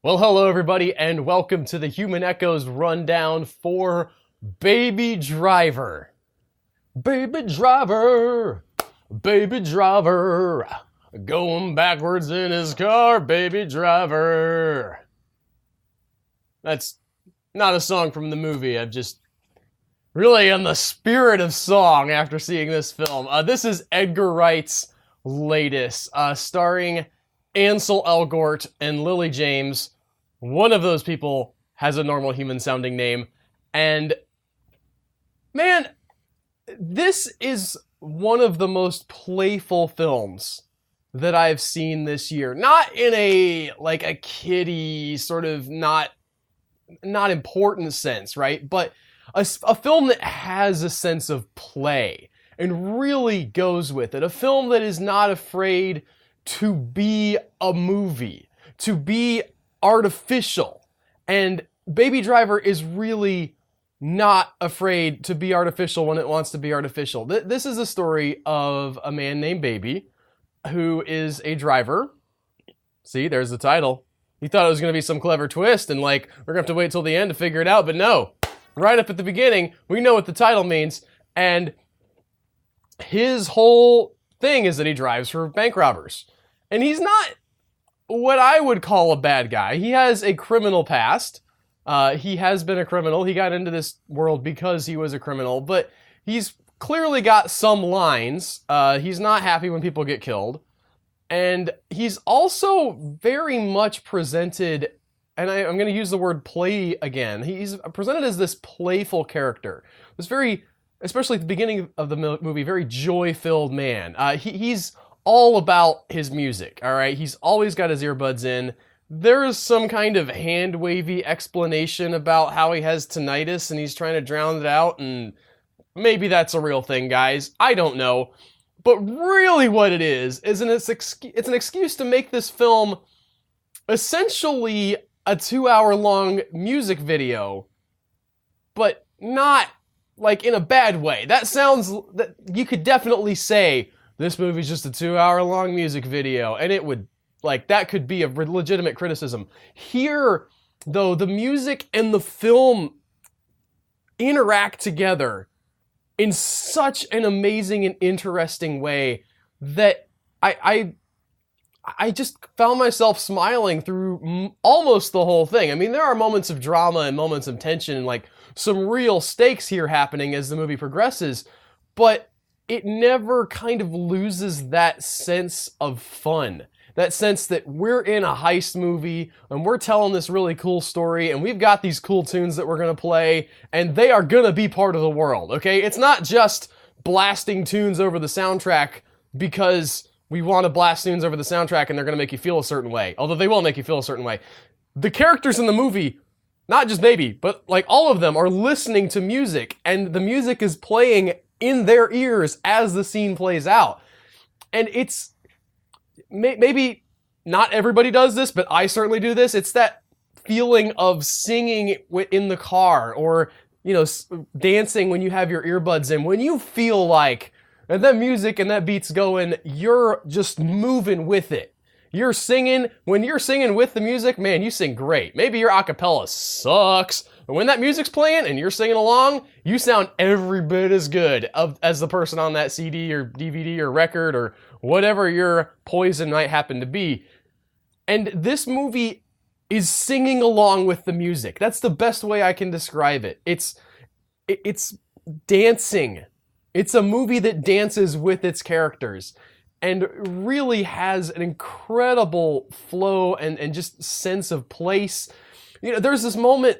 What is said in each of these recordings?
Well, hello everybody, and welcome to the Human Echoes rundown for Baby Driver. Baby Driver, Baby Driver, going backwards in his car, Baby Driver. That's not a song from the movie. I'm just really in the spirit of song after seeing this film. This is Edgar Wright's latest, starring Ansel Elgort and Lily James. One of those people has a normal human sounding name. And man, this is one of the most playful films that I've seen this year. Not in a kiddie sort of not important sense, right? But a film that has a sense of play and really goes with it. A film that is not afraid to be a movie, to be artificial. And Baby Driver is really not afraid to be artificial when it wants to be artificial. This is a story of a man named Baby who is a driver. See, there's the title. You thought it was going to be some clever twist and we're going to have to wait till the end to figure it out, but no. Right up at the beginning, we know what the title means, and his whole thing is that he drives for bank robbers. And he's not what I would call a bad guy. He has a criminal past. He has been a criminal. He got into this world because he was a criminal, but he's clearly got some lines. He's not happy when people get killed. And he's also very much presented, and I'm going to use the word play again. He's presented as this playful character. This very, especially at the beginning of the movie, very joy-filled man. He's all about his music, all right? He's always got his earbuds in. There is some kind of hand-wavy explanation about how he has tinnitus and he's trying to drown it out, and maybe that's a real thing, guys. I don't know. But really what it is it's an excuse to make this film essentially a 2-hour-long music video, but not in a bad way. That you could definitely say, this movie's just a 2-hour-long music video, and it would, that could be a legitimate criticism. Here, though, the music and the film interact together in such an amazing and interesting way that I just found myself smiling through almost the whole thing. I mean, there are moments of drama and moments of tension and some real stakes here happening as the movie progresses, but it never kind of loses that sense of fun. That sense that we're in a heist movie and we're telling this really cool story and we've got these cool tunes that we're going to play and they are going to be part of the world, okay? It's not just blasting tunes over the soundtrack because we want to blast tunes over the soundtrack and they're going to make you feel a certain way, although they will make you feel a certain way. The characters in the movie, not just Baby, but all of them are listening to music, and the music is playing in their ears as the scene plays out. And it's maybe not everybody does this, but I certainly do this. It's that feeling of singing in the car or, dancing when you have your earbuds in. When you feel and that music and that beat's going, you're just moving with it. You're singing. When you're singing with the music, man, you sing great. Maybe your acapella sucks, but when that music's playing and you're singing along, you sound every bit as good as the person on that CD or DVD or record or whatever your poison might happen to be. And this movie is singing along with the music. That's the best way I can describe it. It's dancing. It's a movie that dances with its characters and really has an incredible flow and just sense of place. There's this moment,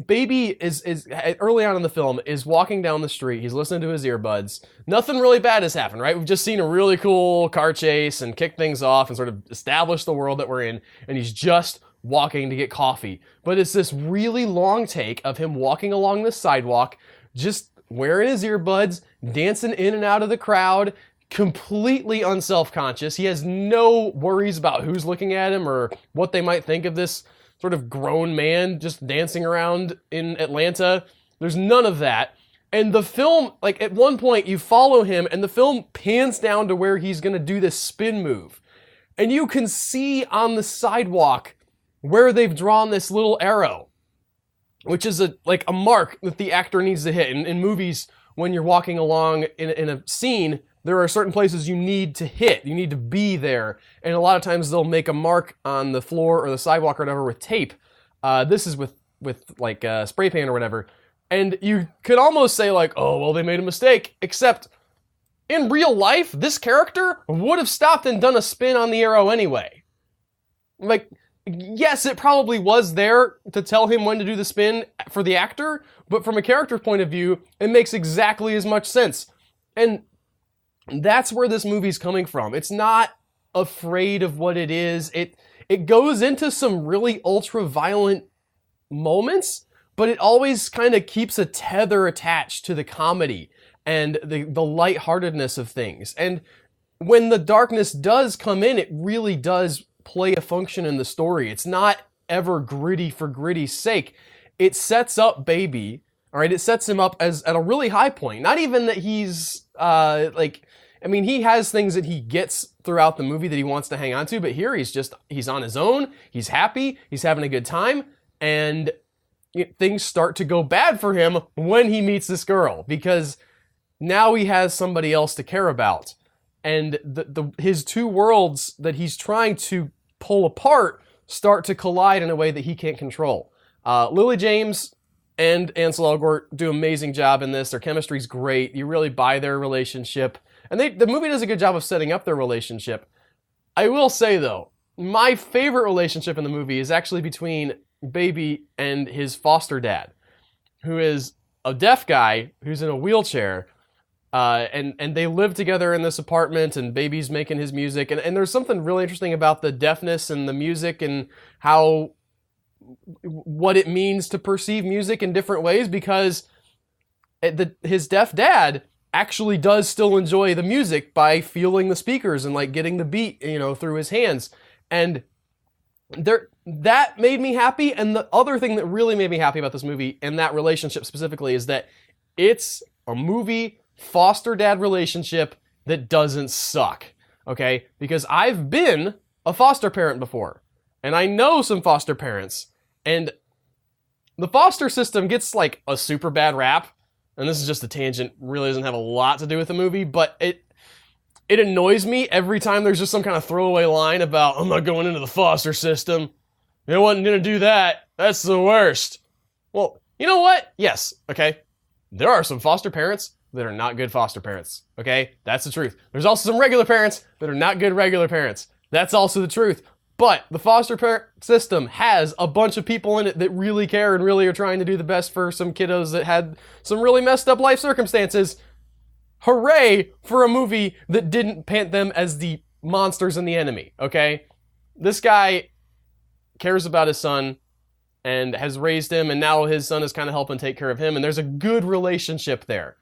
Baby is early on in the film, is walking down the street. He's listening to his earbuds. Nothing really bad has happened, right? We've just seen a really cool car chase and kick things off and sort of establish the world that we're in. And he's just walking to get coffee. But it's this really long take of him walking along the sidewalk, just wearing his earbuds, dancing in and out of the crowd, completely unself-conscious. He has no worries about who's looking at him or what they might think of this sort of grown man just dancing around in Atlanta. There's none of that. And the film, at one point you follow him and the film pans down to where he's going to do this spin move. And you can see on the sidewalk where they've drawn this little arrow, which is a mark that the actor needs to hit. In movies, when you're walking along in a scene, there are certain places you need to hit. You need to be there. And a lot of times they'll make a mark on the floor or the sidewalk or whatever with tape. This is with spray paint or whatever. And you could almost say like, oh, well, they made a mistake. Except in real life, this character would have stopped and done a spin on the arrow anyway. Like, yes, it probably was there to tell him when to do the spin for the actor, but from a character point of view, it makes exactly as much sense. And that's where this movie's coming from. It's not afraid of what it is. It goes into some really ultra-violent moments, but it always kind of keeps a tether attached to the comedy and the lightheartedness of things. And when the darkness does come in, it really does play a function in the story. It's not ever gritty for gritty's sake. It sets up Baby, all right? It sets him up as at a really high point. Not even that he's he has things that he gets throughout the movie that he wants to hang on to, but here he's on his own, he's happy, he's having a good time, and things start to go bad for him when he meets this girl, because now he has somebody else to care about. And his two worlds that he's trying to pull apart start to collide in a way that he can't control. Lily James and Ansel Elgort do an amazing job in this. Their chemistry's great. You really buy their relationship. And the movie does a good job of setting up their relationship. I will say, though, my favorite relationship in the movie is actually between Baby and his foster dad, who is a deaf guy who's in a wheelchair. And they live together in this apartment, and Baby's making his music. And there's something really interesting about the deafness and the music and what it means to perceive music in different ways, because his deaf dad actually does still enjoy the music by feeling the speakers and like getting the beat, through his hands. And that made me happy. And the other thing that really made me happy about this movie and that relationship specifically is that it's a movie foster dad relationship that doesn't suck, okay? Because I've been a foster parent before, and I know some foster parents, and the foster system gets like a super bad rap, and this is just a tangent, really doesn't have a lot to do with the movie, but it annoys me every time there's just some kind of throwaway line about, I'm not going into the foster system, I wasn't gonna do that, that's the worst. Well, you know what? Yes, okay, there are some foster parents that are not good foster parents, okay? That's the truth. There's also some regular parents that are not good regular parents. That's also the truth. But the foster parent system has a bunch of people in it that really care and really are trying to do the best for some kiddos that had some really messed up life circumstances. Hooray for a movie that didn't paint them as the monsters and the enemy, okay? This guy cares about his son and has raised him, and now his son is kind of helping take care of him, and there's a good relationship there.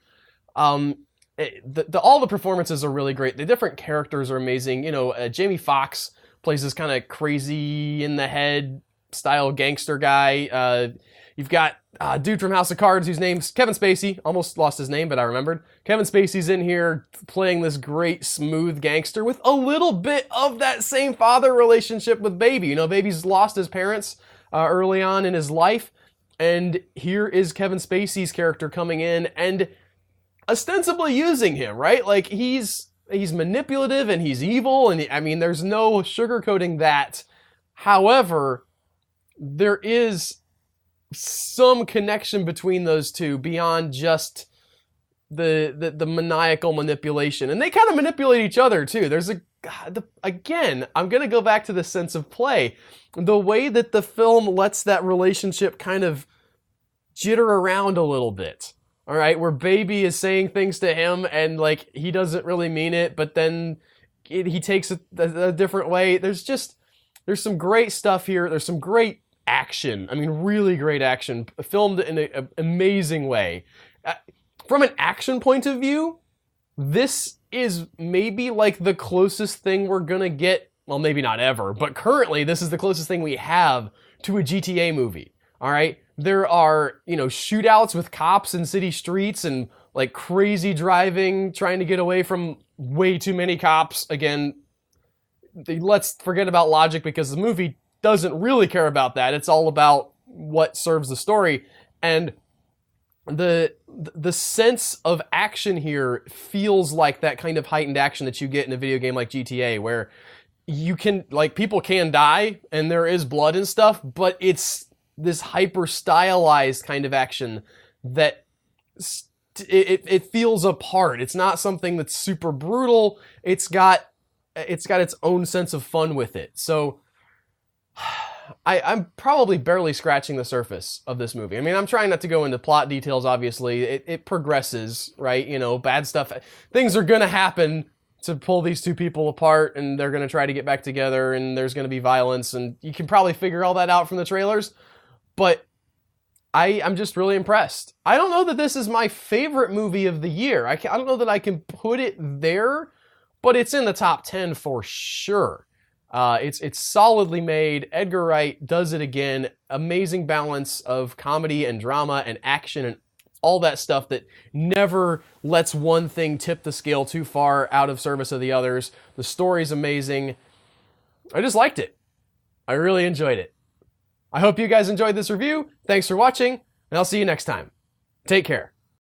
All the performances are really great. The different characters are amazing. Jamie Foxx plays this kind of crazy in the head style gangster guy. You've got a dude from House of Cards whose name's Kevin Spacey. Almost lost his name, but I remembered. Kevin Spacey's in here playing this great smooth gangster with a little bit of that same father relationship with Baby. Baby's lost his parents early on in his life, and here is Kevin Spacey's character coming in and ostensibly using him, right? Like he's manipulative and he's evil, and there's no sugarcoating that. However, there is some connection between those two beyond just the maniacal manipulation, and they kind of manipulate each other too. Again, I'm gonna go back to the sense of play, the way that the film lets that relationship kind of jitter around a little bit. All right, where Baby is saying things to him and like he doesn't really mean it, but then he takes it a different way. There's some great stuff here. There's some great action. Really great action, filmed in an amazing way. From an action point of view, this is maybe like the closest thing we're gonna get. Well, maybe not ever, but currently this is the closest thing we have to a GTA movie. All right. There are, shootouts with cops in city streets and like crazy driving, trying to get away from way too many cops. Again, let's forget about logic because the movie doesn't really care about that. It's all about what serves the story. And the sense of action here feels like that kind of heightened action that you get in a video game like GTA, where you can, like, people can die and there is blood and stuff, but it's this hyper stylized kind of action that it feels apart. It's not something that's super brutal. It's got its own sense of fun with it. So I'm probably barely scratching the surface of this movie. I mean, I'm trying not to go into plot details, obviously. It progresses, right? You know, bad stuff, things are gonna happen to pull these two people apart, and they're gonna try to get back together, and there's gonna be violence, and you can probably figure all that out from the trailers. But I'm just really impressed. I don't know that this is my favorite movie of the year. I don't know that I can put it there, but it's in the top 10 for sure. It's solidly made. Edgar Wright does it again. Amazing balance of comedy and drama and action and all that stuff that never lets one thing tip the scale too far out of service of the others. The story's amazing. I just liked it. I really enjoyed it. I hope you guys enjoyed this review. Thanks for watching, and I'll see you next time. Take care.